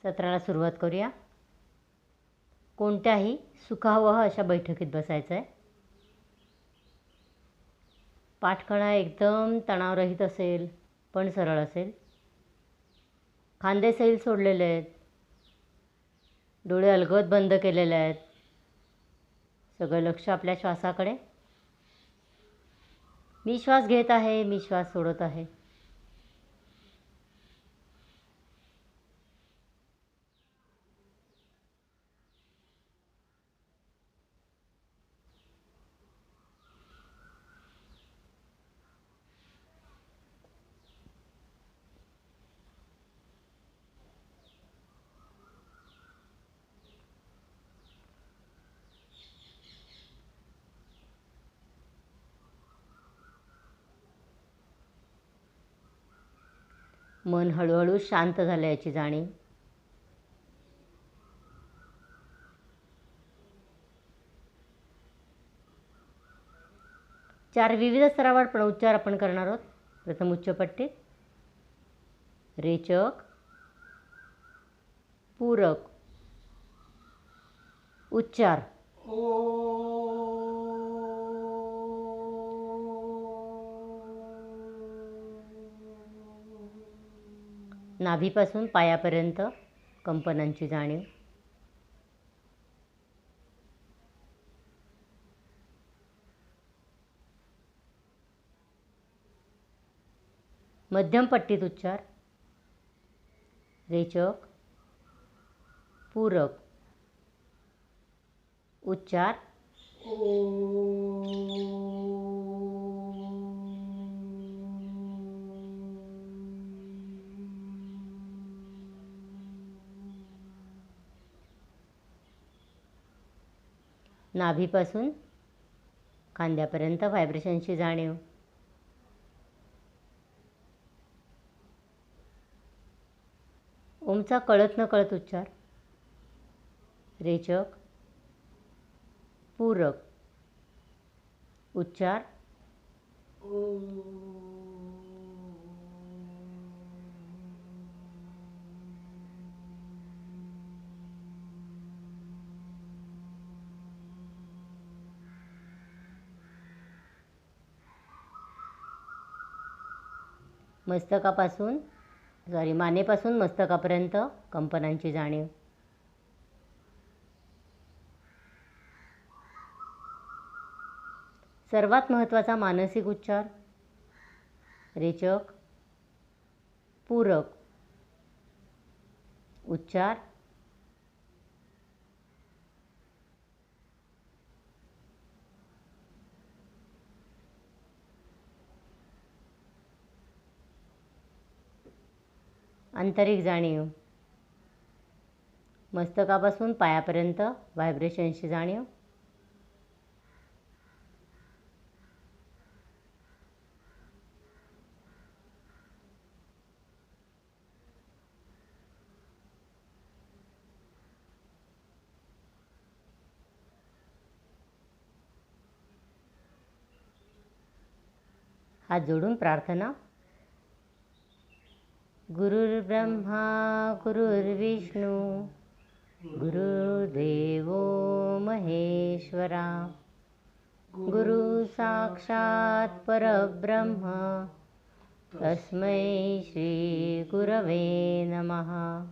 सत्राला सुरुवात करूया. कोणत्याही सुखावह अशा बैठकीत बसायचं आहे. पाठकणा एकदम तणावरहित असेल पण सरळ असेल. खांदे सैल सोडलेले आहेत. डोळे अलगद बंद केलेले आहेत. सगळं लक्ष आपल्या श्वासाकडे. मी श्वास घेत आहे, मी श्वास सोडत आहे. मन हळूहळू शांत झालं याची जाणीव. चार विविध स्तरावर प्रणोच्चार आपण करणार आहोत. प्रथम उच्चपट्टीत रेचक, पूरक, उच्चार. नाभीपासून पायापर्यंत कंपनांची जाणीव. मध्यम पट्टीत उच्चार रेचक, पूरक, उच्चार. नाभीपासून खांद्यापर्यंत व्हायब्रेशनची जाणीव. ओमचा कळत न कळत उच्चार रेचक, पूरक, उच्चार. मानेपासून मस्तकापर्यंत कंपनांची जाणीव. सर्वात महत्त्वाचा मानसिक उच्चार रेचक, पूरक, उच्चार. आंतरिक जाणीव. मस्तकापासून पायापर्यंत व्हायब्रेशनची जाणीव. हात जोडून प्रार्थना. गुरुर्ब्रह्मा गुरुर्विष्णू गुरुर्देवो महेश्वरा गुरु साक्षात परब्रह्म तस्मै श्री गुरवे नमः.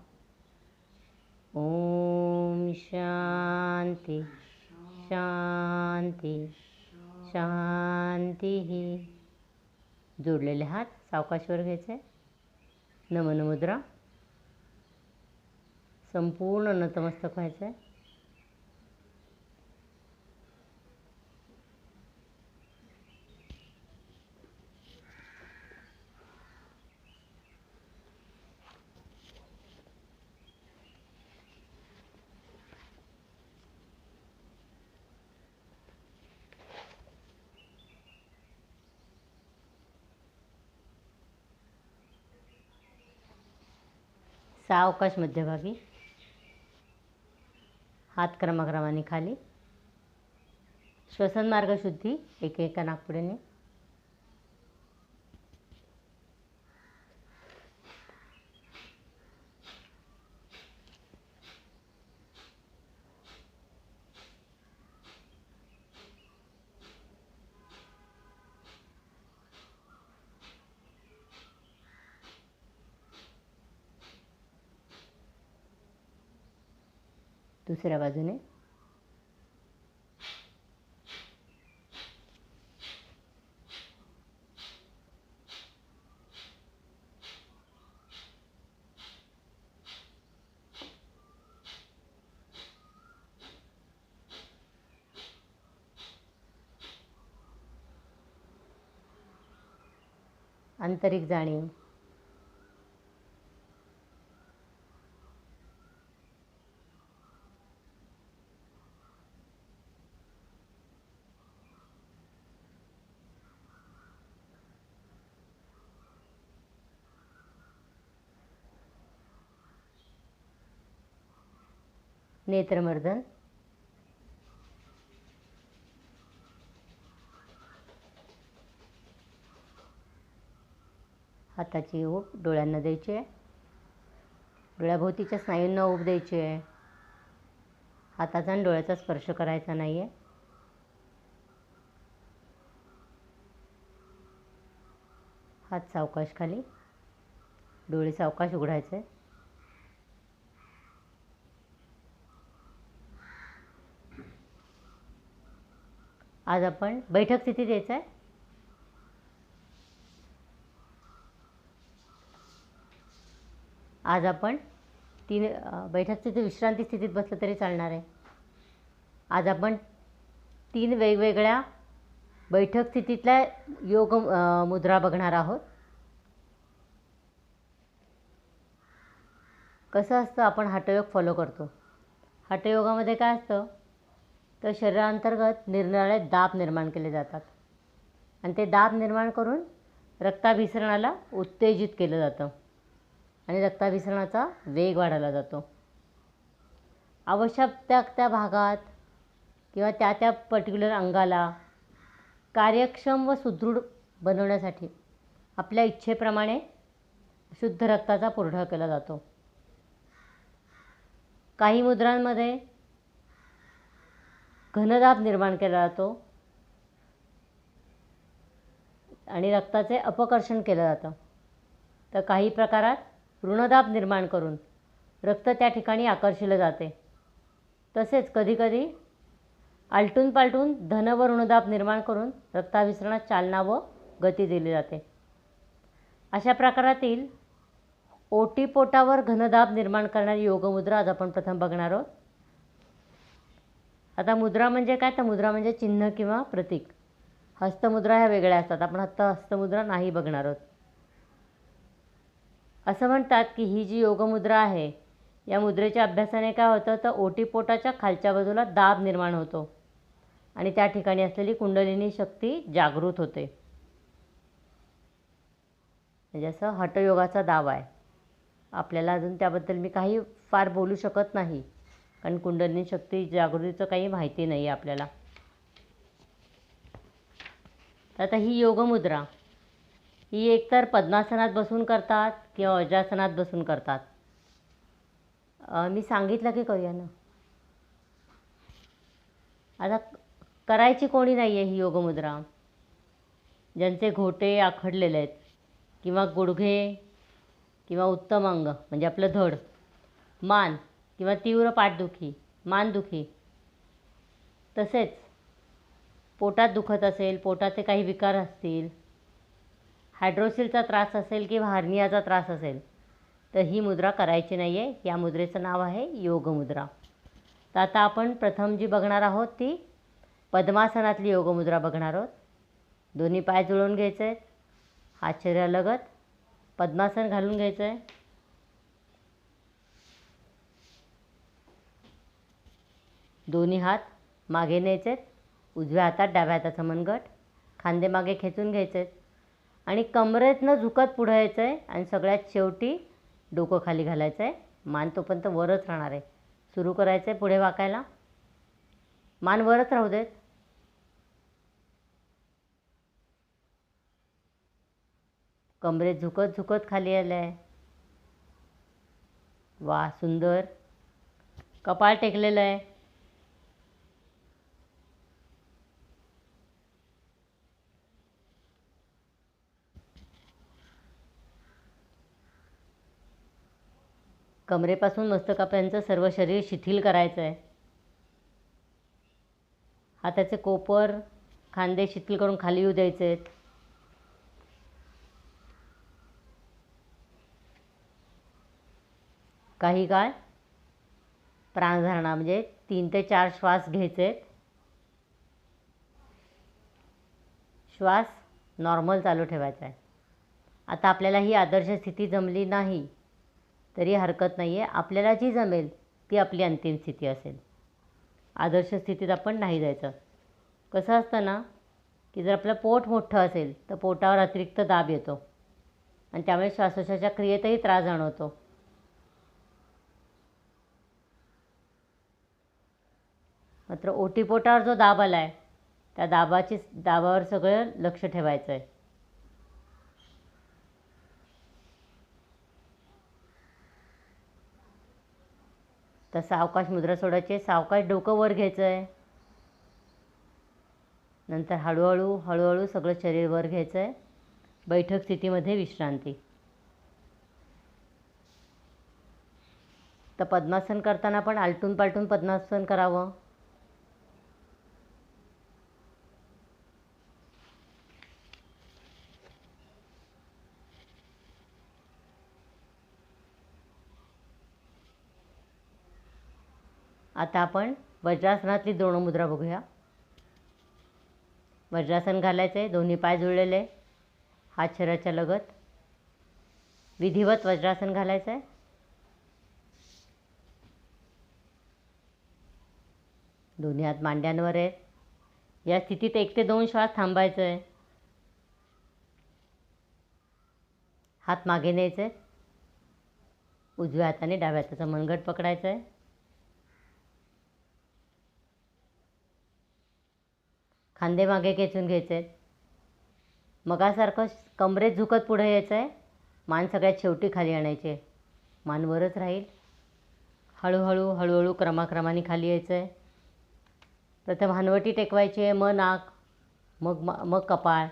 ओम शांती शांती शांती. जोडलेले हात सावकाशवर घ्यायचे. नमन मुद्रा. संपूर्ण नतमस्तक व्हायचं आहे. सावकाश मध्यभागी. हात क्रमाक्रमाने खाली. श्वसन मार्ग शुद्धी एका नाकपुडीने. दुसऱ्या बाजूने. आंतरिक जाणीव. नेत्रमर्दन. हाताची ओढ डोळ्यांना द्यायची आहे. डोळ्याभोवतीच्या स्नायूंना ओढ द्यायची आहे. हाताचा आणि डोळ्याचा स्पर्श करायचा नाही आहे. हात सावकाश खाली. डोळे सावकाश उघडायचे. आज आपण बैठक स्थितीत यायचं आहे. आज आपण बैठक स्थितीत विश्रांती स्थितीत बसलं तरी चालणार आहे. आज आपण 3 वेगवेगळ्या बैठक स्थितीतल्या योग मुद्रा बघणार आहोत. कसं असतं, आपण हठयोग फॉलो करतो. हठयोगामध्ये काय असतं तर शरीरांतर्गत निरनिराळे दाब निर्माण केले जातात आणि ते दाब निर्माण करून रक्ताभिसरणाला उत्तेजित केलं जातं आणि रक्ताभिसरणाचा वेग वाढवला जातो. आवश्यक त्या भागात किंवा त्या पर्टिक्युलर अंगाला कार्यक्षम व सुदृढ बनवण्यासाठी आपल्या इच्छेप्रमाणे शुद्ध रक्ताचा पुरवठा केला जातो. काही मुद्रांमध्ये घनदाब निर्माण केला जातो आणि रक्ताचे अपकर्षण केलं जातं. तर काही प्रकारात ऋणदाब निर्माण करून रक्त त्या ठिकाणी आकर्षिलं जाते. तसेच कधीकधी आलटून पालटून धन व ऋणदाब निर्माण करून रक्ताभिसरणात चालना व गती दिली जाते. अशा प्रकारातील ओटीपोटावर घनदाब निर्माण करणारी योगमुद्रा आज आपण प्रथम बघणार आहोत. आता मुद्रा म्हणजे काय, तर मुद्रा म्हणजे चिन्ह किंवा प्रतीक. हस्तमुद्रा ह्या वेगळ्या असतात. आपण हस्तमुद्रा नाही बघणार आहोत. असं म्हणतात की ही जी योगमुद्रा आहे या मुद्रेच्या अभ्यासाने काय होतं तर ओटीपोटाच्या खालच्या बाजूला दाब निर्माण होतो आणि त्या ठिकाणी असलेली कुंडलिनी शक्ती जागृत होते. म्हणजे असं हठयोगाचा दाब आहे. आपल्याला अजून त्याबद्दल मी काही फार बोलू शकत नाही कारण कुंडलिनी शक्ती जागृतीचं काही माहिती नाही आहे आपल्याला. आता ही योगमुद्रा ही एकतर पद्मासनात बसून करतात किंवा वज्रासनात बसून करतात. मी सांगितलं की करूया ना. आता करायची कोणी नाही आहे ही योगमुद्रा. ज्यांचे घोटे आखडलेले आहेत किंवा गुडघे किंवा उत्तम अंग म्हणजे आपलं धड, मान किंवा तीव्र पाठदुखी, मानदुखी, तसेच पोटात दुखत असेल, पोटाचे काही विकार असतील, हायड्रोसिलचा त्रास असेल किंवा हार्नियाचा त्रास असेल तर ही मुद्रा करायची नाही आहे. या मुद्रेचं नाव आहे योगमुद्रा. तर आता आपण प्रथम जी बघणार आहोत ती पद्मासनातली योगमुद्रा बघणार आहोत. दोन्ही पाय जुळवून घ्यायचे आहेत. हात शरीरालगत पद्मासन घालून घ्यायचं आहे. दोन्ही हात मागे न्यायचे आहेत. उजव्या हातात डाव्या हाताचा मनगट, खांदे मागे खेचून घ्यायचे आहेत आणि कमरेतनं झुकत पुढे यायचं आहे आणि सगळ्यात शेवटी डोकं खाली घालायचं आहे. मान तोपर्यंत वरच राहणार आहे. सुरू करायचं आहे पुढे वाकायला. मान वरच राहू देत. कमरेत झुकत झुकत खाली आलं आहे. वा, सुंदर. कपाळ टेकलेलं आहे. कमरेपासून मस्तकापर्यंत सर्व शरीर शिथिल करायचं आहे. हाताचे कोपर खांदे शिथिल करून खाली येऊ द्यायचे आहेत. काही काळ प्राणधारणा म्हणजे 3 ते 4 श्वास घ्यायचे आहेत. श्वास नॉर्मल चालू ठेवायचा आहे. आता आपल्याला ही आदर्श स्थिती जमली नाही तरी हरकत नाही आहे. आपल्याला जी जमेल ती आपली अंतिम स्थिती असेल. आदर्श स्थितीत आपण नाही जायचं. कसं असतं ना की जर आपलं पोट मोठं असेल तर पोटावर अतिरिक्त दाब येतो आणि त्यामुळे श्वासोच्छवासाच्या क्रियेतही त्रास जाणवतो. मात्र ओटीपोटावर जो दाब आला आहे त्या दाबावर सगळं लक्ष ठेवायचं आहे. तर सावकाश मुद्रा सोडायची. सावकाश डोकं वर घ्यायचं आहे. नंतर हळूहळू सगळं शरीर वर घ्यायचं आहे. बैठक स्थितीमध्ये विश्रांती. तर पद्मासन करताना पण आलटून पालटून पद्मासन करावं. आता आपण वज्रासनातली द्रोणमुद्रा बघूया. वज्रासन घालायचं आहे. दोन्ही पाय जुळलेले, हात शरीराच्या लगत. विधिवत वज्रासन घालायचं आहे. दोन्ही हात मांड्यांवर आहेत. या स्थितीत 1 ते 2 श्वास थांबायचं आहे. हात मागे न्यायचे. उजव्या हाताने डाव्या हाताचा मनगट पकडायचा आहे. खांदे मागे खेचून घ्यायचे आहेत. मगासारखं कमरेत झुकत पुढे यायचं आहे. मान सगळ्यात शेवटी खाली आणायची आहे. मान वरच राहील. हळूहळू क्रमाक्रमाने खाली यायचं आहे. प्रथम हनवटी टेकवायची आहे, मग नाक, मग कपाळ.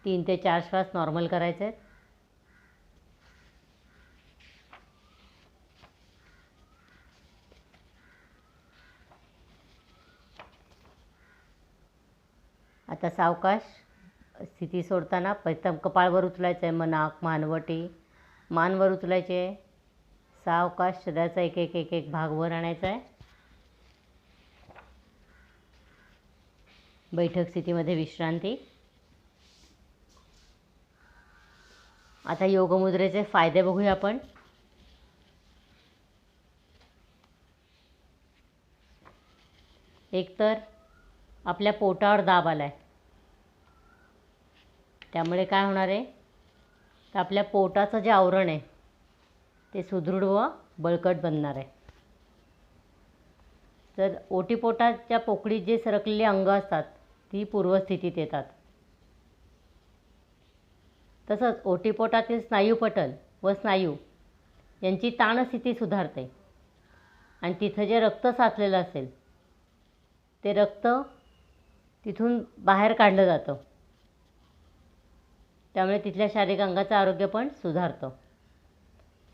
तीन ते 4 श्वास नॉर्मल करायचे आहेत. आता सावकाश स्थिती सोडताना प्रथम कपाळवर उचलायचं आहे. मग नाक, मानवटी, मानवर उचलायचे आहे. सावकाश शरीराचा एक भाग वर आणायचा आहे. बैठक स्थितीमध्ये विश्रांती. आता योगमुद्रेचे फायदे बघूया आपण. एकतर आपल्या पोटावर दाब आला आहे, त्यामुळे काय होणार आहे तर आपल्या पोटाचं जे आवरण आहे ते सुदृढ व बळकट बनणार आहे. तर ओटीपोटाच्या पोकळीत जे सरकलेली अंग असतात ती पूर्वस्थितीत येतात. तसंच ओटीपोटातील स्नायुपटल व स्नायू यांची ताणस्थिती सुधारते आणि तिथं जे रक्त साचलेलं असेल ते रक्त तिथून बाहेर काढलं जातं. त्यामुळे तिथल्या शारीरिक अंगाचं आरोग्य पण सुधारतं.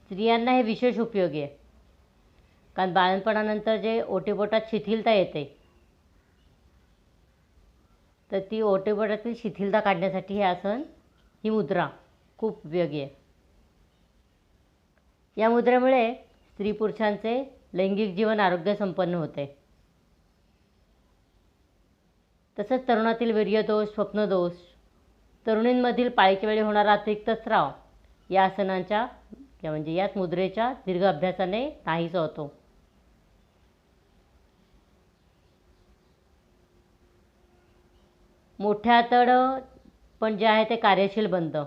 स्त्रियांना हे विशेष उपयोगी आहे, कारण बाळंतपणानंतर जे ओटीपोटात शिथिलता येते तर ती ओटीपोटातील शिथिलता काढण्यासाठी हे आसन, ही मुद्रा खूप उपयोगी आहे. या मुद्रेमुळे स्त्री पुरुषांचे लैंगिक जीवन आरोग्यसंपन्न होते. तसंच तरुणातील वीर्यदोष, स्वप्नदोष, तरुणींमधील पाळीच्या वेळी होणारा अतिरिक्त स्राव या आसनांच्या म्हणजे याच मुद्रेच्या दीर्घ अभ्यासाने नाहीसा होतो. मोठे आतड पण जे आहे ते कार्यशील बनतं,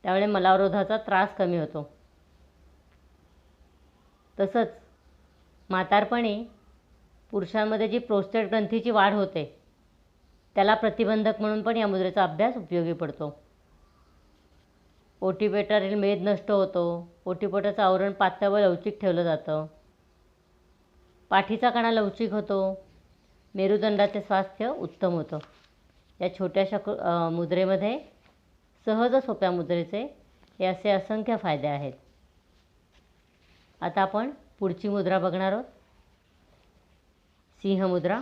त्यामुळे मलावरोधाचा त्रास कमी होतो. तसंच म्हातारपणी पुरुषांमध्ये जी प्रोस्टेट ग्रंथीची वाढ होते त्याला प्रतिबंधक म्हणून पण या मुद्रेचा अभ्यास उपयोगी पडतो. ओटीपोटातील मेद नष्ट होतो. ओटीपोटाचं आवरण पातळ व लवचिक ठेवलं जातं. पाठीचा कणा लवचिक होतो. मेरुदंडाचे स्वास्थ्य उत्तम होतं. या छोट्याशा मुद्रेमध्ये सहज सोप्या मुद्रेचे हे असे असंख्य फायदे आहेत. आता आपण पुढची मुद्रा बघणार आहोत, सिंह मुद्रा.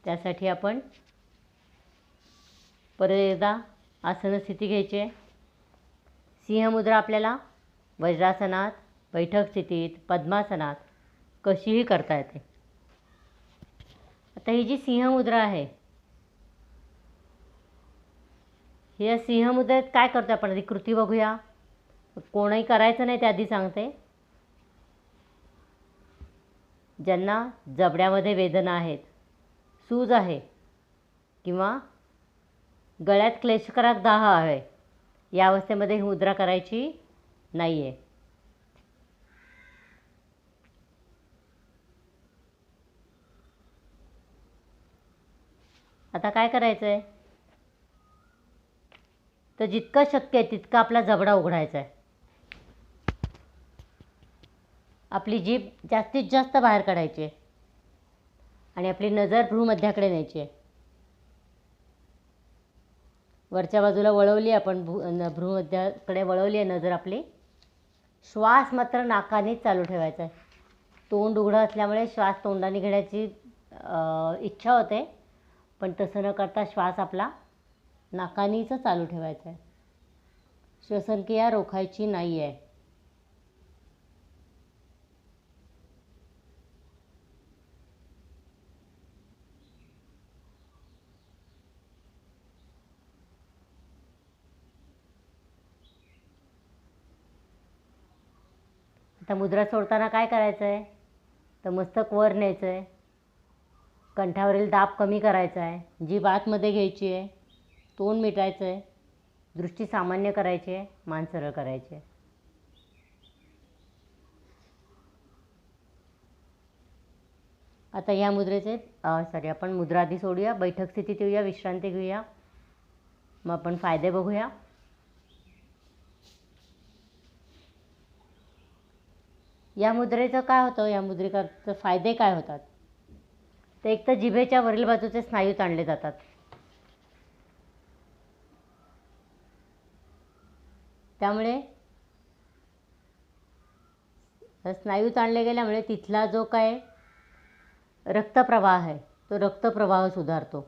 त्यासाठी आपण परत एकदा आसन स्थिती घ्यायची आहे. सिंह मुद्रा आपल्याला वज्रासनात, बैठक स्थितीत, पद्मासनात कशीही करता येते. आता ही जी सिंह मुद्रा आहे, या सिंह मुद्रेत काय करतो आपण, आधी कृती बघूया. कोणही करायचं नाही त्याआधी सांगते. ज्यांना जबड्यामध्ये वेदना आहेत, सूज आहे किंवा गळ्यात क्लेशकारक दाह आहे, या अवस्थेमध्ये ही मुद्रा करायची नाही आहे. आता काय करायचं आहे, तर जितकं शक्य आहे तितका आपला जबडा उघडायचा आहे. आपली जीभ जास्तीत जास्त बाहेर काढायची आहे आणि आपली नजर भ्रूमध्याकडे न्यायची आहे. वरच्या बाजूला वळवली आपण, भ्रूमध्याकडे वळवली आहे नजर आपली. श्वास मात्र नाकानेच चालू ठेवायचा आहे. तोंड उघडं असल्यामुळे श्वास तोंडाने घेण्याची इच्छा होते, पण तसं न करता श्वास आपला नाकानीच चालू ठेवायचा आहे. श्वसनक्रिया रोखायची नाही आहे. आता मुद्रा सोडताना काय करायचं आहे, तर मस्तक वर न्यायचं आहे. कंठावरील दाब कमी करायचा आहे. जीभ आतमध्ये घ्यायची आहे. तोंड मिटायचं आहे. दृष्टी सामान्य करायची आहे. मान सरळ करायची आहे. आता या मुद्रेचे आपण मुद्रा आधी सोडूया, बैठक स्थितीत येऊया, विश्रांती घेऊया, मग आपण फायदे बघूया. या मुद्रेचं काय होतं, या मुद्रेचे फायदे काय होतात, तर एक तर जिभेच्या वरील बाजूचे स्नायू ताणले जातात. त्यामुळे स्नायू ताणले गेल्यामुळे तिथला जो काय रक्तप्रवाह आहे तो रक्तप्रवाह सुधारतो.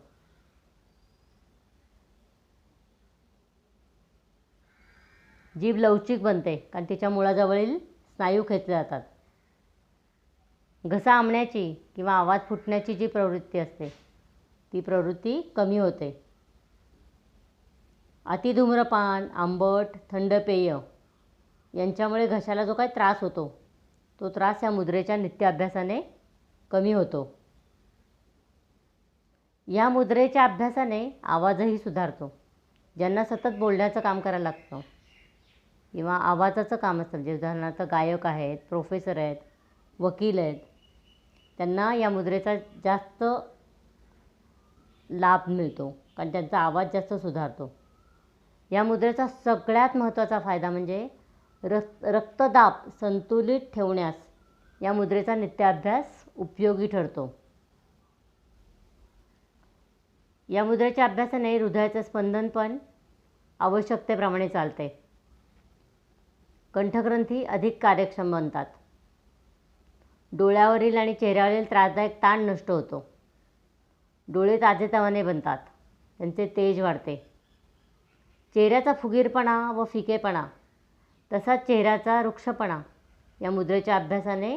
जीभ लवचिक बनते कारण तिच्या मुळाजवळील स्नायू खेचले जातात. घसा आंबण्याची किंवा आवाज फुटण्याची जी प्रवृत्ती असते ती प्रवृत्ती कमी होते. अतिधूम्रपान, आंबट, थंड पेय यांच्यामुळे घशाला जो काही त्रास होतो तो त्रास या मुद्रेच्या नित्य अभ्यासाने कमी होतो. या मुद्रेच्या अभ्यासाने आवाजही सुधारतो. ज्यांना सतत बोलण्याचं काम करायला लागतं किंवा आवाजाचं काम असतं, म्हणजे उदाहरणार्थ गायक आहेत, प्रोफेसर आहेत, वकील आहेत, त्यांना या मुद्रेचा जास्त लाभ मिळतो कारण त्यांचा आवाज जास्त सुधारतो. या मुद्रेचा सगळ्यात महत्त्वाचा फायदा म्हणजे रक्तदाब संतुलित ठेवण्यास या मुद्रेचा नित्य अभ्यास उपयोगी ठरतो. या मुद्रेच्या अभ्यासाने हृदयाचं स्पंदन पण आवश्यकतेप्रमाणे चालते. कंठग्रंथी अधिक कार्यक्षम बनतात. डोळ्यावरील आणि चेहऱ्यावरील त्रासदायक ताण नष्ट होतो. डोळे ताजेतवाने बनतात. त्यांचे तेज वाढते. चेहऱ्याचा फुगीरपणा व फिकेपणा तसाच चेहऱ्याचा रुक्षपणा या मुद्रेच्या अभ्यासाने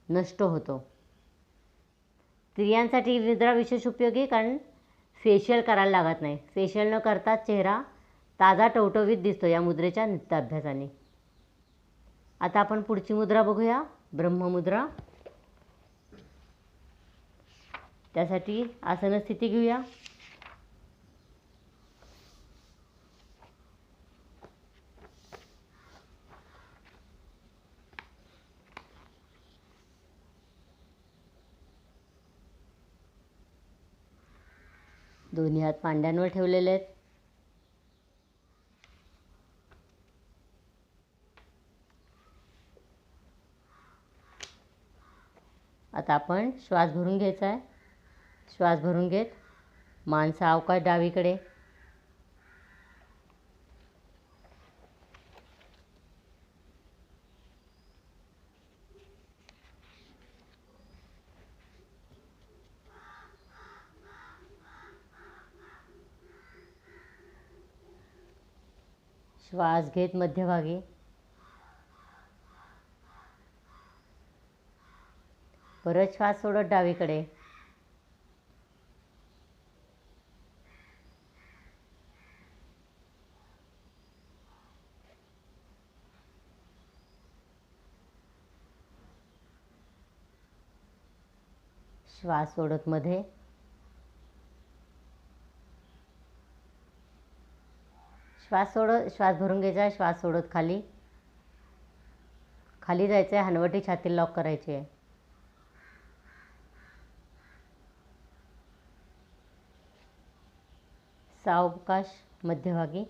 नष्ट होतो. स्त्रियांसाठी ही मुद्रा विशेष उपयोगी कारण फेशियल करायला लागत नाही. फेशियल न करता चेहरा ताजा टवटवीत दिसतो या मुद्रेच्या नित्य अभ्यासाने. आता आपण पुढची मुद्रा बघूया, ब्रह्ममुद्रा. त्यासाठी आसन स्थिती घेऊया. दोन्ही हात मांड्यांवर ठेवलेले आहेत. आता आपण श्वास भरून घ्यायचा आहे. श्वास भरून घेत मान सावकाश डावीकडे. श्वास घेत मध्यभागी. परत श्वास सोडत डावीकडे. श्वास सोडत मध्ये. श्वास भरून घ्यायचा. श्वास सोडत खाली. खाली जायचं आहे. हनवटी छाती लॉक करायची आहे. सावकाश मध्यभागी.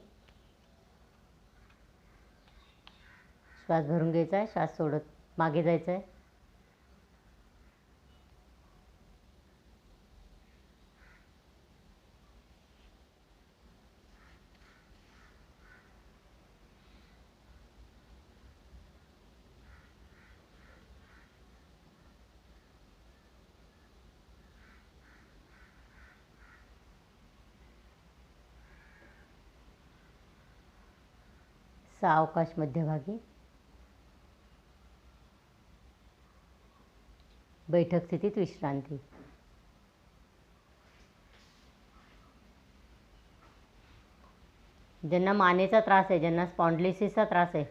श्वास भरून घ्यायचा आहे. श्वास सोडत मागे जायचं आहे. सावकाश मध्यभागी. बैठक स्थितीत विश्रांती. ज्यांना मानेचा त्रास आहे, ज्यांना स्पॉन्डिलिसिसचा त्रास आहे,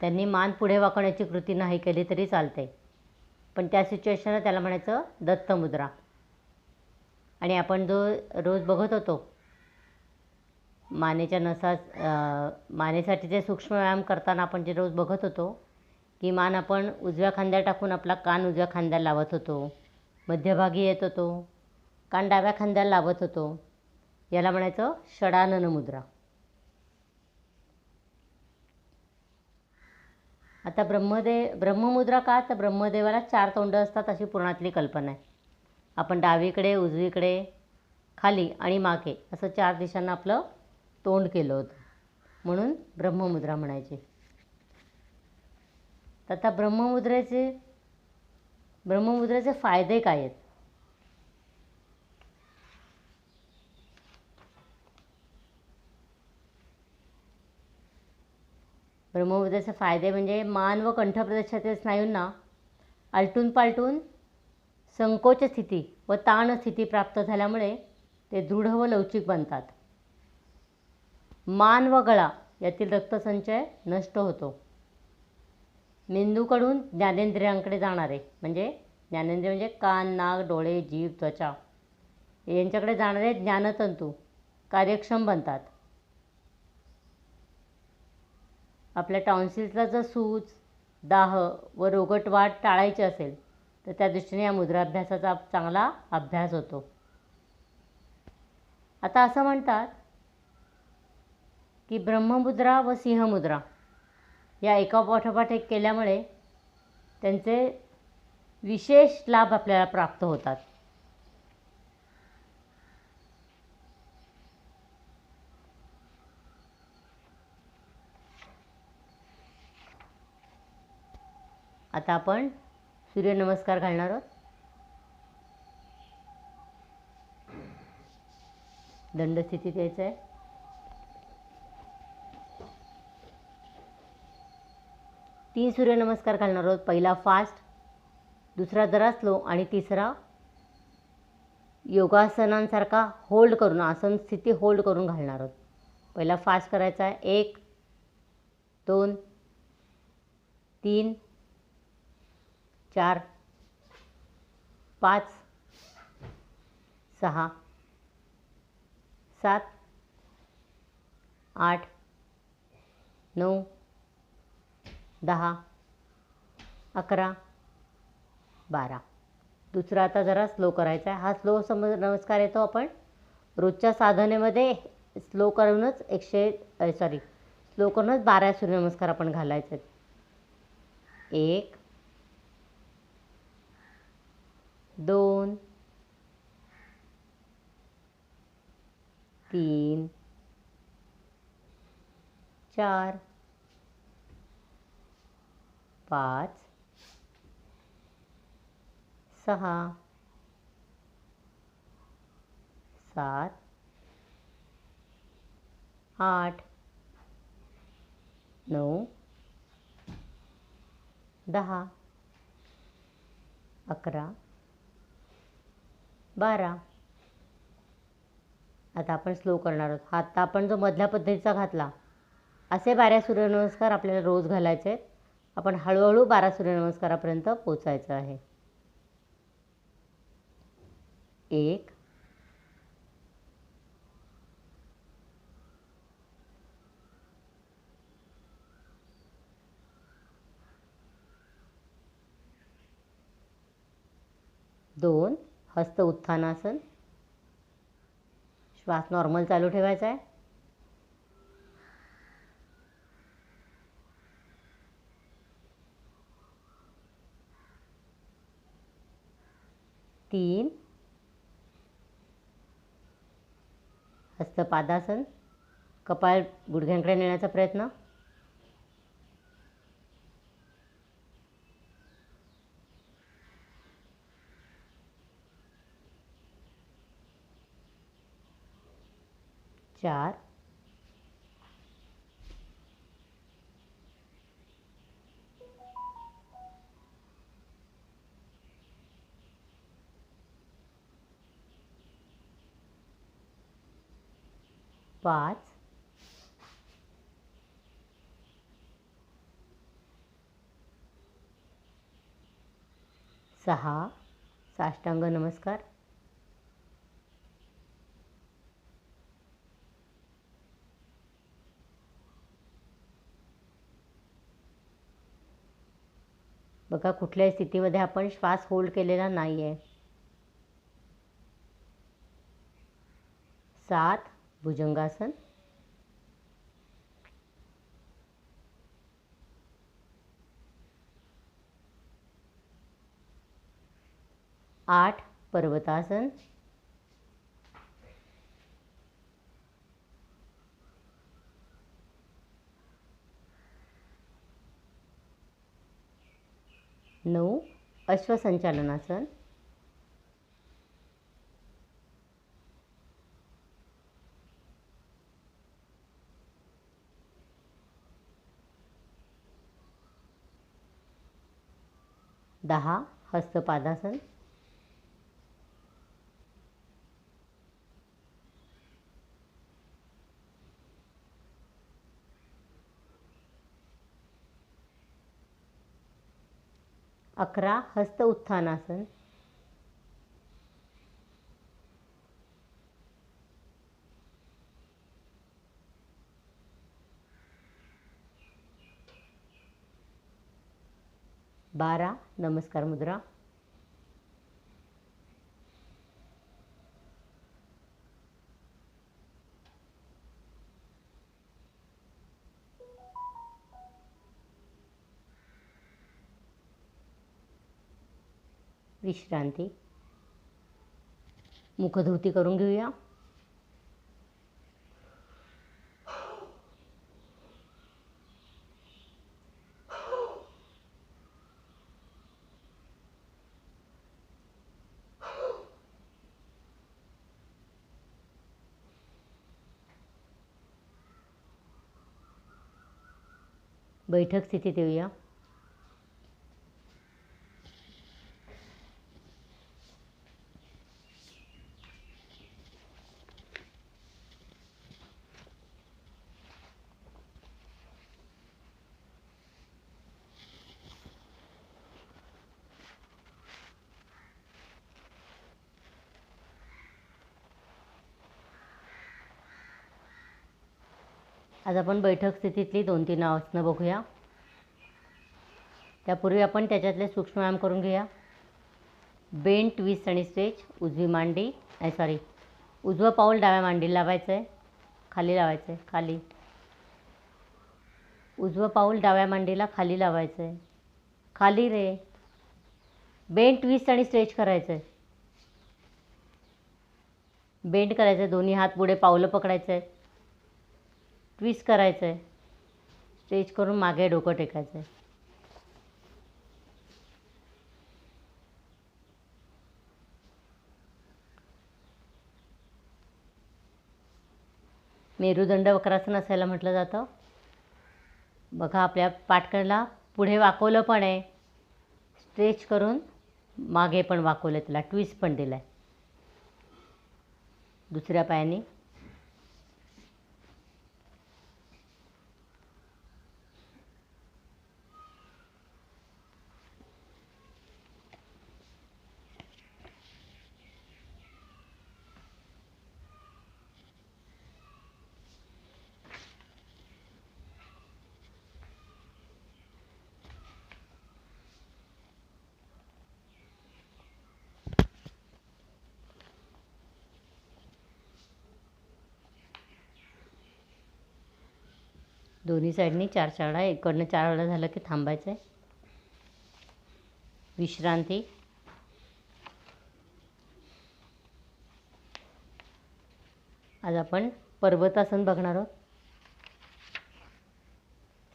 त्यांनी मान पुढे वाकवण्याची कृती नाही केली तरी चालते. पण त्या सिच्युएशनला त्याला म्हणायचं दत्तमुद्रा. आणि आपण जो रोज बघत होतो मानेच्या नसा, मानेसाठीचे सूक्ष्म व्यायाम करताना आपण जे रोज बघत होतो की मान आपण उजव्या खांद्यावर टाकून आपला कान उजव्या खांद्याला लावत होतो, मध्यभागी येत होतो, कान डाव्या खांद्याला लावत होतो, याला म्हणायचं षडानन मुद्रा. आता ब्रह्ममुद्रा का? तर ब्रह्मदेवाला 4 तोंड असतात अशी पुराणातली कल्पना आहे. आपण डावीकडे, उजवीकडे, खाली आणि मागे असं 4 दिशांना आपलं तोंड केलं होतं, म्हणून ब्रह्ममुद्रा म्हणायची. तर आता ब्रह्ममुद्रेचे फायदे काय आहेत? ब्रह्ममुद्रेचे फायदे म्हणजे मान व कंठप्रदेशातील स्नायूंना आलटून पालटून संकोच स्थिती व ताण स्थिती प्राप्त झाल्यामुळे ते दृढ व लवचिक बनतात. मान व गळा यातील रक्तसंचय नष्ट होतो. मेंदूकडून ज्ञानेंद्रियांकडे जाणारे ज्ञानेंद्रिय म्हणजे कान, नाक, डोळे, जीभ, त्वचा यांच्याकडे जाणारे ज्ञानतंतू कार्यक्षम बनतात. आपल्या टॉन्सिल्सला जर सूज, दाह व रोगट वाढ टाळायची असेल तर त्या दृष्टीने या मुद्राभ्यासाचा चांगला अभ्यास होतो. आता असं म्हणतात की ब्रह्ममुद्रा व सिंहमुद्रा या एकापाठोपाठ एक केल्यामुळे त्यांचे विशेष लाभ आपल्याला प्राप्त होतात. आता आपण सूर्यनमस्कार घालणार आहोत. दंडस्थितीत यायचं आहे. तीन सूर्यनमस्कार घालणार आहोत. पहिला फास्ट, दुसरा जरा स्लो आणि तिसरा योगासनांसारखा होल्ड करून, आसन स्थिती होल्ड करून घालणार आहोत. पहिला फास्ट करायचा आहे. 1 2 3 4 5 6 7 8 9 10 11 12. दुसरा आता जरा स्लो करायचा आहे. हा स्लो नमस्कार येतो आपण रोजच्या साधनेमध्ये स्लो करूनच स्लो करूनच 12 सूर्यनमस्कार आपण घालायचे आहेत. 1 2 3 4 5 6 7 8 9 10 11 12. आता आपण स्लो करणार आहोत. हा आता आपण जो मधल्या पद्धतीचा घातला असे 12 सूर्यनमस्कार आपल्याला रोज घालायचे आहेत. आपण हळूहळू 12 सूर्यनमस्कारापर्यंत पोचायचं आहे. 1 2 हस्त उत्थानासन. श्वास नॉर्मल चालू ठेवायचा आहे. 3 हस्तपादासन. कपाळ गुडघ्यांकडे नेण्याचा प्रयत्न. 4 5 6 साष्टांग नमस्कार. 'बघा कुठल्याही स्थितीमध्ये आपण श्वास होल्ड केलेला नाही आहे. 7 भुजंगासन. 8 पर्वतासन. 9 अश्वसंचालनासन. 10 हस्तपादासन. 11 हस्त उत्थानासन. 12 नमस्कार मुद्रा. 'विश्रांती. मुखधुती करून घेऊया. बैठक स्थितीत येऊया. आज आपण बैठक स्थितीतली 2-3 आसनं बघूया. त्यापूर्वी आपण त्याच्यातले सूक्ष्म व्यायाम करून घेऊया. बेंड, ट्विस्ट आणि स्ट्रेच. उजवी मांडी उजवं पाऊल डाव्या मांडीला लावायचं आहे, खाली लावायचं आहे, खाली. उजवं पाऊल डाव्या मांडीला खाली लावायचं आहे, खाली रे. बेंड, ट्विस्ट आणि स्ट्रेच करायचं आहे. बेंड करायचं आहे, दोन्ही हात पुढे पावलं पकडायचं आहे, ट्विस्ट करायचं आहे, स्ट्रेच करून मागे डोकं टेकायचं आहे. मेरुदंड वक्रासन असायला म्हटलं जातं. बघा आपल्या पाठकणला पुढे वाकवलं पण आहे, स्ट्रेच करून मागे पण वाकवलं, त्याला ट्विस्ट पण दिला आहे. दुसऱ्या पायाने दोन्ही साईडनी 4 वेळा, इकडनं 4 वेळा झालं की थांबायचं आहे. विश्रांती. आज आपण पर्वतासन बघणार आहोत.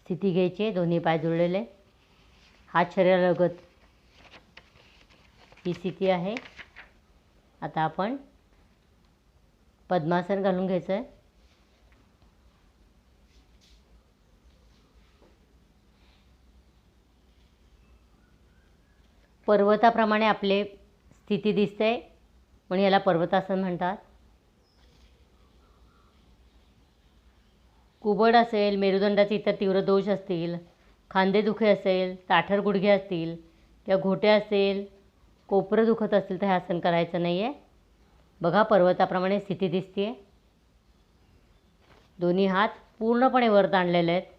स्थिती घ्यायची, दोन्ही पाय जुळलेले, हात शरीरालगत, ही स्थिती आहे. आता आपण पद्मासन घालून घ्यायचं आहे. पर्वताप्रमाणे आपले स्थिती दिसते म्हणून याला पर्वतासन म्हणतात. कुबड असेल, मेरुदंडाचे इतर तीव्र दोष असतील, खांदेदुखे असेल, ताठर गुडघे असतील किंवा घोटे असेल, कोपरं दुखत असतील तर हे आसन करायचं नाही आहे. बघा पर्वताप्रमाणे स्थिती दिसते. दोन्ही हात पूर्णपणे वर ताणलेले आहेत.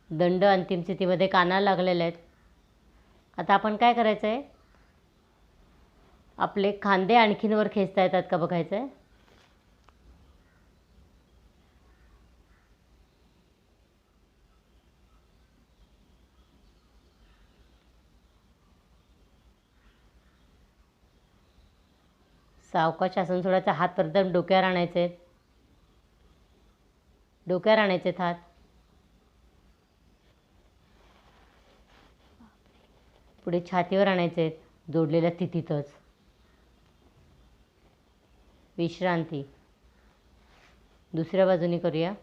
दंड अंतिम स्थितीमध्ये कानाला लागलेले आहेत. आता आपण काय करायचं आहे, आपले खांदे आणखीन वर खेचता येतात का बघायचं आहे. सावकाश आसन सोडायचा, हात परत डोक्यावर आणायचे आहेत, डोक्यावर आणायचे आहेत हात, पुढे छातीवर आणायचे आहेत, जोडलेल्या स्थितीतच. विश्रांती. दुसऱ्या बाजूनी करूया.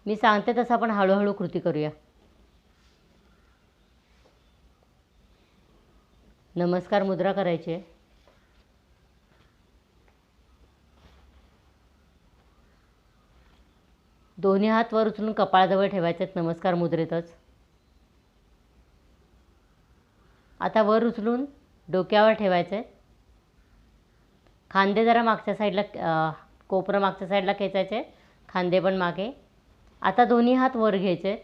मी सांगते तसं आपण हळूहळू कृती करूया. नमस्कार मुद्रा करायची आहे. दोन्ही हात वर उचलून कपाळाजवळ ठेवायचे आहेत नमस्कार मुद्रेतच. आता वर उचलून डोक्यावर ठेवायचे आहेत. खांदे जरा मागच्या साईडला, कोपरं मागच्या साईडला खेचायचे, खांदे पण मागे. आता दोन्ही हात वर घ्यायचे.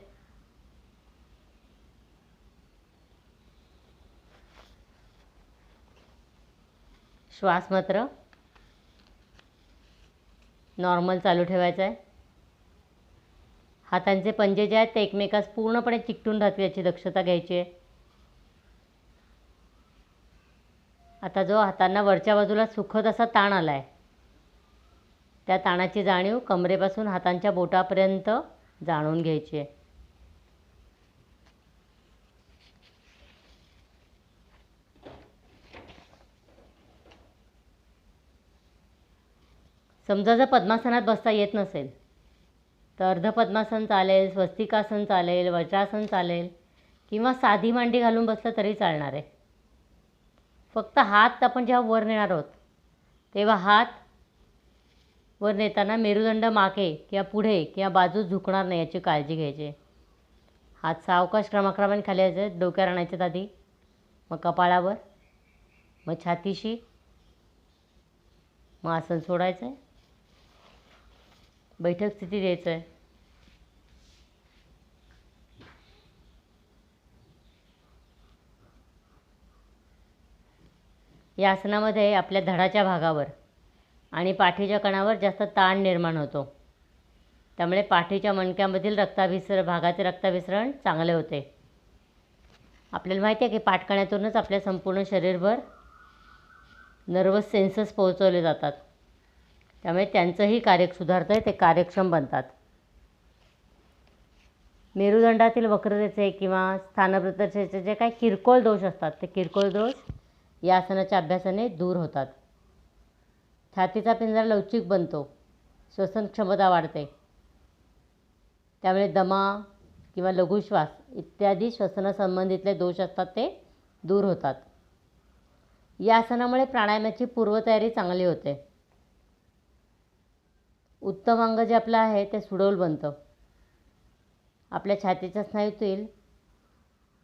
श्वास मात्र नॉर्मल चालू ठेवायचा आहे. हातांचे पंजे जे आहेत ते एकमेकास पूर्णपणे चिकटून राहतील याची दक्षता घ्यायची आहे. आता जो हातांना वरच्या बाजूला सुखद असा ताण आला आहे, त्या ताणाची जाणीव कमरेपासून हातांच्या बोटापर्यंत जाणून घ्यायची आहे. समजा जर पद्मासनात बसता येत नसेल तर अर्ध पद्मासन चालेल, स्वस्तिकासन चालेल, वज्रासन चालेल किंवा साधी मांडी घालून बसलं तरी चालणार आहे. फक्त हात आपण जेव्हा वर नेणार आहोत तेव्हा हात वर नेताना मेरुदंड मागे किंवा पुढे किंवा बाजूस झुकणार नाही याची काळजी घ्यायची. हात सावकाश क्रमाक्रमाने खाली यायचे, डोक्यावर आणायचे आधी, मग कपाळावर, मग छातीशी, मग आसन सोडायचं आहे, बैठक स्थिती द्यायचं आहे. या आसनामध्ये आपल्या धडाच्या भागावर आणि पाठीच्या कणावर जास्त ताण निर्माण होतो. त्यामुळे पाठीच्या मणक्यामधील भागाचे रक्ताभिसरण चांगले होते. आपल्याला माहिती आहे की पाठकण्यातूनच आपल्या संपूर्ण शरीरभर नर्वस सेन्सस पोहोचवले जातात. त्यामुळे त्यांचंही कार्य सुधारतं आहे, ते कार्यक्षम बनतात. मेरुदंडातील वक्रतेचे किंवा स्थानप्रदर्शनाचे जे काही किरकोळ दोष असतात ते किरकोळ दोष या आसनाच्या अभ्यासाने दूर होतात. छातीचा पिंजरा लवचिक बनतो, श्वसन क्षमता वाढते. त्यामुळे दमा किंवा लघुश्वास इत्यादी श्वसनासंबंधितले दोष असतात ते दूर होतात. या आसनामुळे प्राणायामाची पूर्वतयारी चांगली होते. उत्तम अंग जे आपलं आहे ते सुडौल बनतं. आपल्या छातीच्या स्नायूतील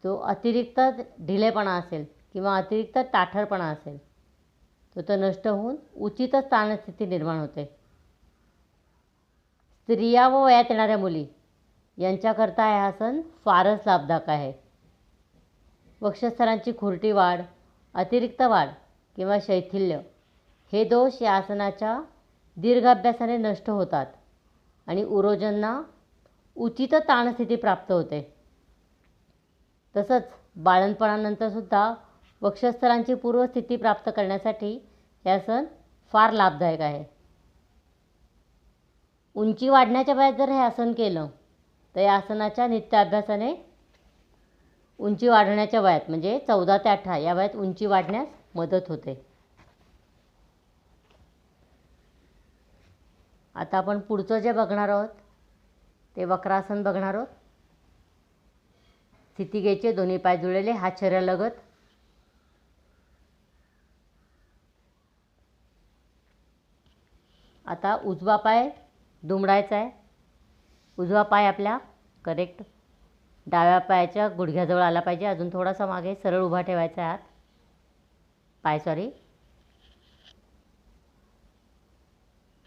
जो अतिरिक्त ढिलेपणा असेल किंवा अतिरिक्त ताठरपणा असेल तो नष्ट होऊन उचित स्थानस्थिती निर्माण होते. स्त्रिया व वयात येणाऱ्या मुली यांच्याकरता हे आसन फारच लाभदायक आहे. वक्षस्थलांची खुरटी वाढ, अतिरिक्त वाढ किंवा शैथिल्य हे दोष या आसनाच्या दीर्घ अभ्यासाने नष्ट होतात आणि उरोजनांना उचित ताणस्थिती प्राप्त होते. तसंच बाळंतपणानंतरसुद्धा वक्षस्थलांची पूर्वस्थिती प्राप्त करण्यासाठी हे आसन फार लाभदायक आहे. उंची वाढण्याच्या वयात जर हे आसन केलं तर या आसनाच्या नित्य अभ्यासाने उंची वाढण्याच्या वयात म्हणजे 14 ते 18 या वयात उंची वाढण्यास मदत होते. आता आपण पुढचं जे बघणार आहोत ते वक्रासन बघणार आहोत. स्थिती घ्यायची, दोन्ही पाय जुळलेले, हात शरीरालगत. आता उजवा पाय दुमडायचा आहे. उजवा पाय आपल्या करेक्ट डाव्या पायाच्या गुडघ्याजवळ आला पाहिजे. अजून थोडासा मागे सरळ उभा ठेवायचा आहे पाय.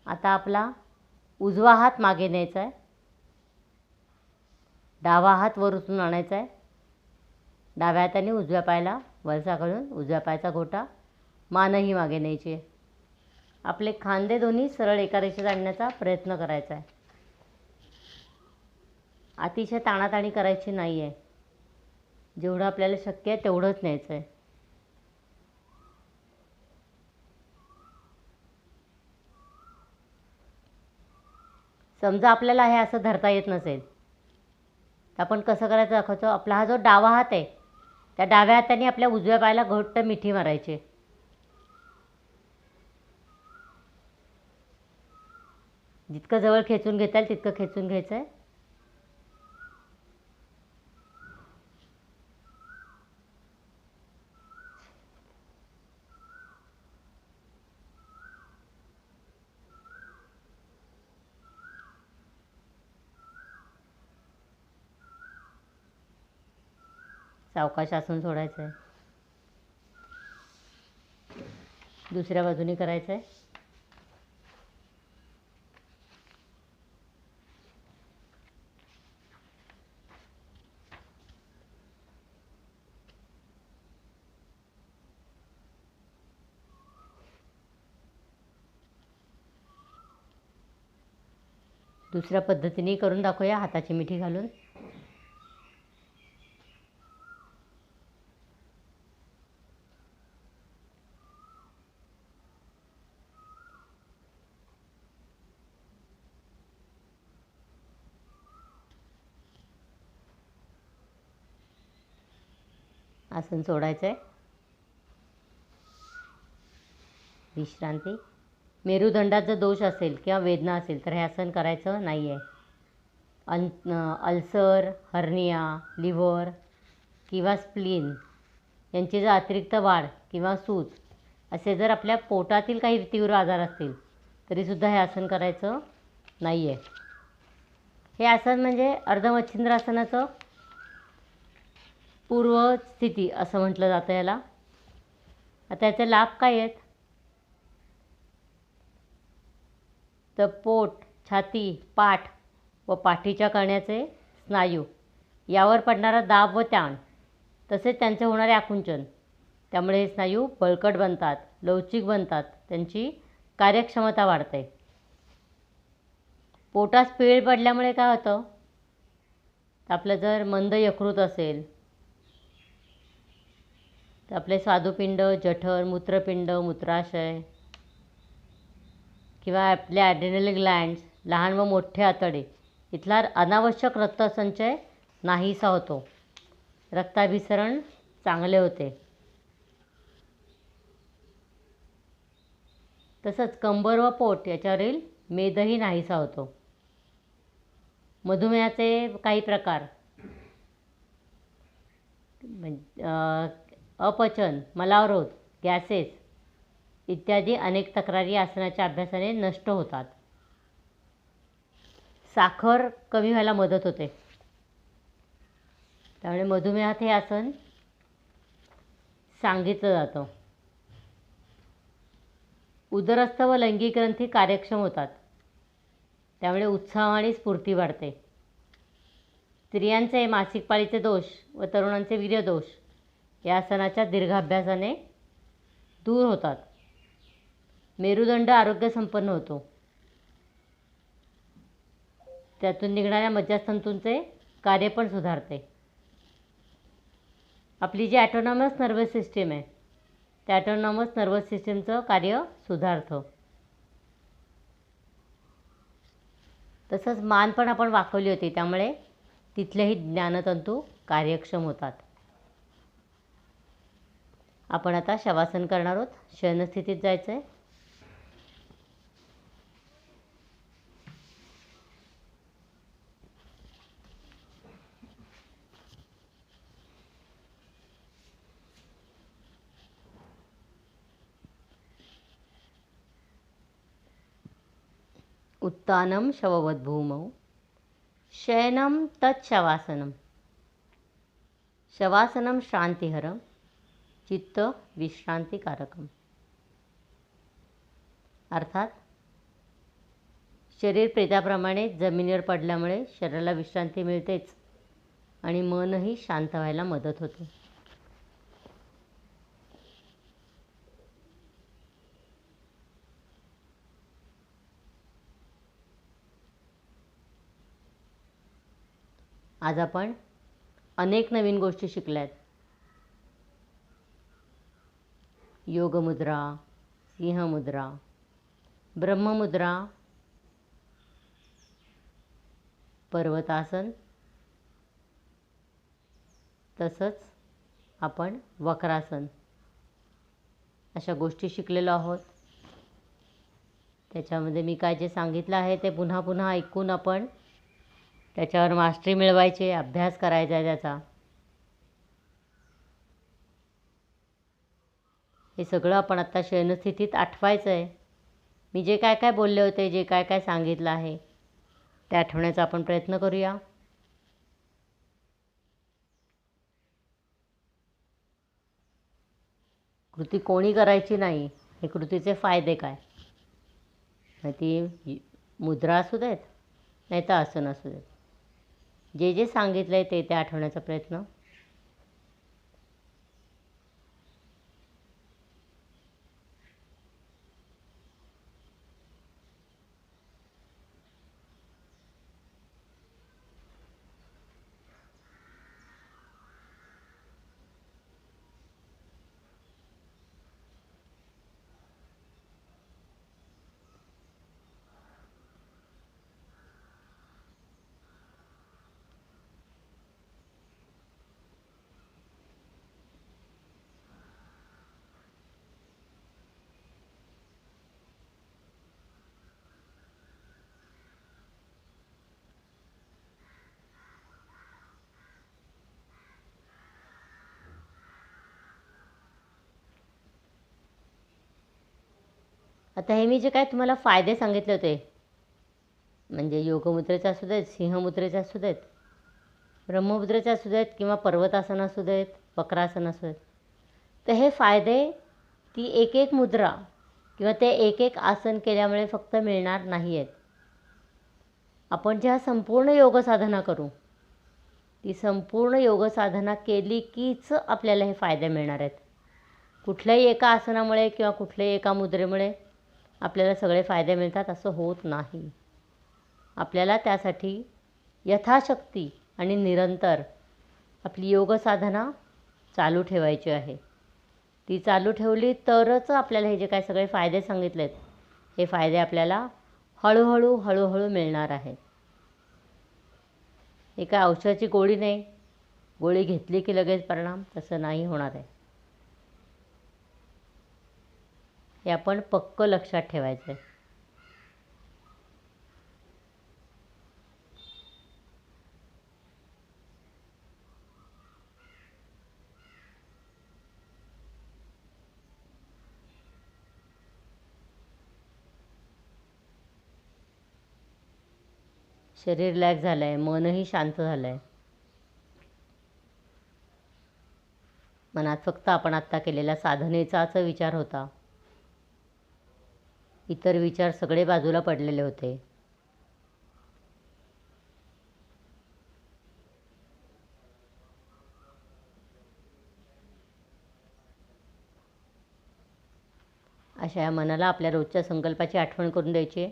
आता आपला उजवा हात मागे न्यायचा आहे. डावा हात वर उचलून आणायचा आहे. डाव्या हाताने उजव्या पायाला वरचा करून उजव्या पायाचा घोटा, मानही मागे न्यायची आहे. आपले खांदे दोन्ही सरळ एका रेषेत आणण्याचा प्रयत्न करायचा आहे. अतिशय ताणाताणी करायची नाही आहे. जेवढं आपल्याला शक्य आहे तेवढंच न्यायचं आहे. समजा आपल्याला हे असं धरता येत नसेल तर आपण कसं करायचं दाखवतो. आपला हा जो डावा हात आहे त्या डाव्या हाताने आपल्या उजव्या पायाला घट्ट मिठी मारायची. जितकं जवळ खेचून घेता येईल तितकं खेचून घ्यायचं आहे. सावकाश आसन सोडायचं आहे. दुसऱ्या बाजूने करायचं आहे. दुसऱ्या पद्धतीने करून दाखवूया, हाताची मिठी घालून. आसन सोडायचं आहे. विश्रांती. मेरुदंडात जर दोष असेल किंवा वेदना असेल तर हे आसन करायचं नाही आहे. अल्सर, हर्निया, लिव्हर किंवा स्प्लीन यांची जर अतिरिक्त वाढ किंवा सूज असे जर आपल्या पोटातील काही तीव्र आजार असतील तरीसुद्धा हे आसन करायचं नाही आहे. हे आसन म्हणजे अर्धमच्छिंद्रासनाचं पूर्व स्थिती असं म्हटलं जातं याला. आता याचे लाभ काय आहेत तर पोट, छाती, पाठ व पाठीच्या कण्याचे स्नायू यावर पडणारा दाब व ताण तसेच त्यांचे होणारे आकुंचन त्यामुळे हे स्नायू बळकट बनतात, लवचिक बनतात, त्यांची कार्यक्षमता वाढते. पोटास पीळ पडल्यामुळे काय होतं, आपलं जर मंद यकृत असेल तर आपले स्वादुपिंड, जठर, मूत्रपिंड, मूत्राशय किंवा आपले ॲड्रेनल ग्लँड्स, लहान व मोठे आतडे इथला अनावश्यक रक्तसंचय नाहीसा होतो, रक्ताभिसरण चांगले होते. तसंच कंबर व पोट याच्यावरील मेदही नाहीसा होतो. मधुमेहाचे काही प्रकार अपचन, मलावरोध, गॅसेस इत्यादी अनेक तक्रारी आसनाच्या अभ्यासाने नष्ट होतात. साखर कमी व्हायला मदत होते. त्यामुळे मधुमेहात हे आसन सांगितलं जातं. उदरस्थ व लैंगिक ग्रंथी कार्यक्षम होतात. त्यामुळे उत्साह आणि स्फूर्ती वाढते. स्त्रियांचे मासिक पाळीचे दोष व तरुणांचे वीर्यदोष या आसनाच्या दीर्घाभ्यासाने दूर होतात. मेरुदंड आरोग्यसंपन्न होतो. त्यातून निघणाऱ्या मज्जातंतूंचे कार्य पण सुधारते. आपली जी ॲटोनॉमस नर्वस सिस्टीम आहे त्या ॲटोनॉमस नर्वस सिस्टीमचं कार्य सुधारतं. तसंच मान पण आपण वाकवली होती, त्यामुळे तिथलेही ज्ञानतंतू कार्यक्षम होतात. आपण आता शवासन करणार आहोत. शयनस्थितीत जायचं आहे. उत्तानं शववद्भूमौ शयनं तच्छवासनं शवासनं श्रांतिहरं चित्त विश्रांतिकारकम. अर्थात शरीर प्रेताप्रमाणे जमिनीवर पडल्यामुळे शरीराला विश्रांती मिळतेच आणि मनही शांत व्हायला मदत होते. आज आपण अनेक नवीन गोष्टी शिकल्यात. योगमुद्रा, सिंहमुद्रा, ब्रह्ममुद्रा, पर्वतासन, तसंच आपण वक्रासन अशा गोष्टी शिकलेलो आहोत. त्याच्यामध्ये मी काय जे सांगितलं आहे ते पुन्हा पुन्हा ऐकून आपण त्याच्यावर मास्टरी मिळवायची, अभ्यास करायचा आहे त्याचा. हे सगळं आपण आत्ता शयनस्थितीत आठवायचं आहे. मी जे काय काय बोलले होते, जे काय काय सांगितलं आहे ते आठवण्याचा आपण प्रयत्न करूया. कृती कोणी करायची नाही, हे कृतीचे फायदे काय, ती मुद्रा असू देत नाही तर आसन असू देत, जे जे सांगितलं आहे ते आठवण्याचा प्रयत्न. आता हे मी जे काय तुम्हाला फायदे सांगितले होते, म्हणजे योगमुद्रेचे असू देत, सिंहमुद्रेचे असू देत, ब्रह्ममुद्रेचे असू देत किंवा पर्वतासन असू देत, वक्रासन असू देत, तर हे फायदे ती एक एक मुद्रा किंवा ते एक एक आसन केल्यामुळे फक्त मिळणार नाही आहेत. आपण जेव्हा संपूर्ण योगसाधना करू, ती संपूर्ण योगसाधना केली कीच आपल्याला हे फायदे मिळणार आहेत. कुठल्याही एका आसनामुळे किंवा कुठल्याही एका मुद्रेमुळे आपल्याला सगळे फायदे मिळतात असं होत नाही. आपल्याला त्यासाठी यथाशक्ती आणि निरंतर आपली योग साधना चालू ठेवायची आहे. ती चालू ठेवली तरच आपल्याला हे जे काही सगळे फायदे सांगितलेत हे फायदे आपल्याला हळूहळू मिळणार आहेत. हे काय औषधाची गोळी नाही, गोळी घेतली की लगेच परिणाम, तसं नाही होणार आहे. हे आपण पक्क लक्षात ठेवायचं आहे. शरीर रिलॅक्स झालं आहे, मनही शांत झालं आहे. मनात फक्त आपण आत्ता केलेल्या साधनेचाच विचार होता. इतर विचार सगळे बाजूला पडलेले होते. अशा या मनाला आपल्या रोजच्या संकल्पाची आठवण करून द्यायची आहे.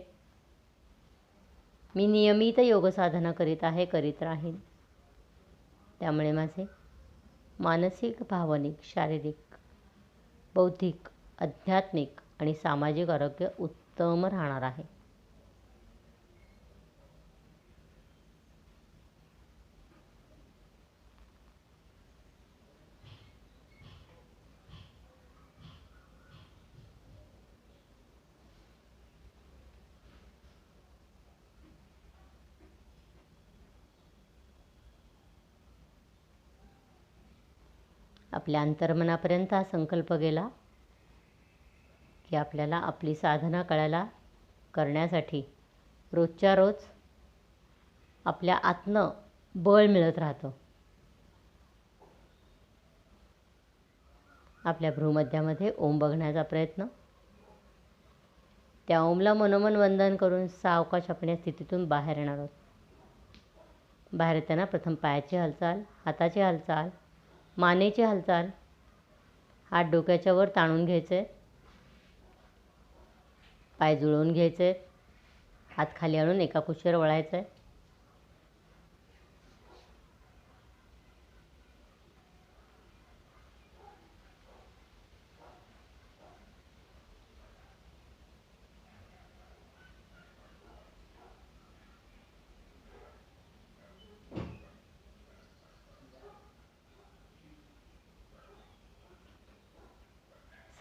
मी नियमित योग साधना करीत आहे, करीत राहीन. त्यामुळे माझे मानसिक, भावनिक, शारीरिक, बौद्धिक, आध्यात्मिक आणि सामाजिक आरोग्य उत्तम राहणार आहे. आपल्या अंतर्मनापर्यंत हा संकल्प गेला की आपल्याला आपली साधना करण्यासाठी रोजच्या रोज आपल्या आतनं बळ मिळत राहतं. आपल्या भ्रूमध्यामध्ये ओम बघण्याचा प्रयत्न, त्या ओमला मनोमन वंदन करून सावकाश आपण या स्थितीतून बाहेर येणार आहोत. बाहेर येताना प्रथम पायाची हालचाल, हाताची हालचाल, मानेची हालचाल, हात डोक्याच्या वर ताणून घ्यायचे, पाय जुळवून घ्यायचे, हात खाली आणून एका कुशीवर वळायचे.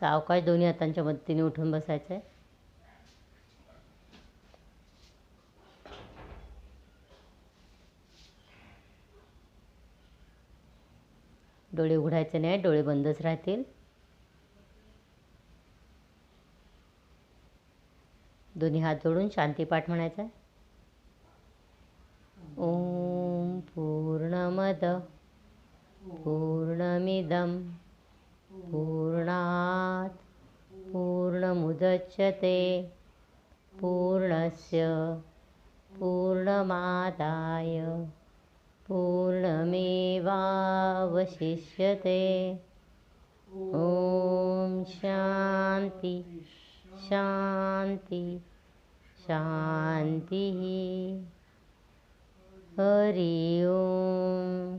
सावकाश दोन्ही हातांच्या मदतीने उठून बसायचं आहे. डोळे उघडायचे नाही, डोळे बंदच राहतील. दोन्ही हात जोडून शांतीपाठ म्हणायचा आहे. ओम पूर्णमद पूर्णमिदं पूर्णात् पूर्णमुदच्यते पूर्णस्य पूर्णमादाय पूर्णमेवावशिष्यते. ओम शांती शांती शांती. हरि ओम.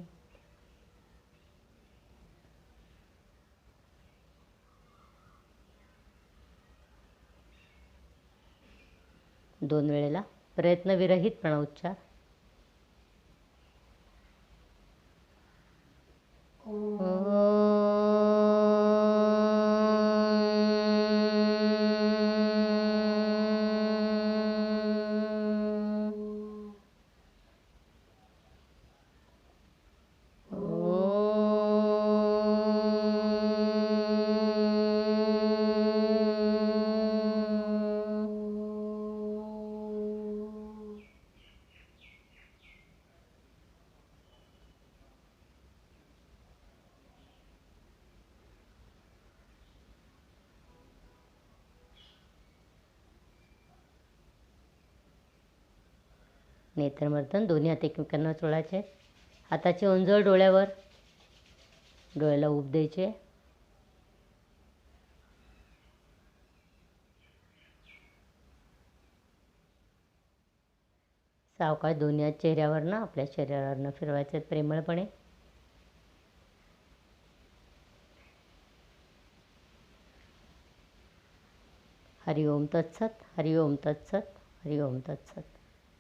दोन वेळेला प्रयत्नविरहित प्रणवोच्चार. नेत्रमर्दन. दोन्ही हात एकमेकांना चोळायचे. हाताची ओंजळ डोळ्यावर, डोळ्याला उब द्यायचे. सावकाश दोन्ही हात चेहऱ्यावरनं आपल्या शरीरावरनं फिरवायचे प्रेमळपणे. हरि ओम तत्सत, हरि ओम तत्सत, हरि ओम तत्सत.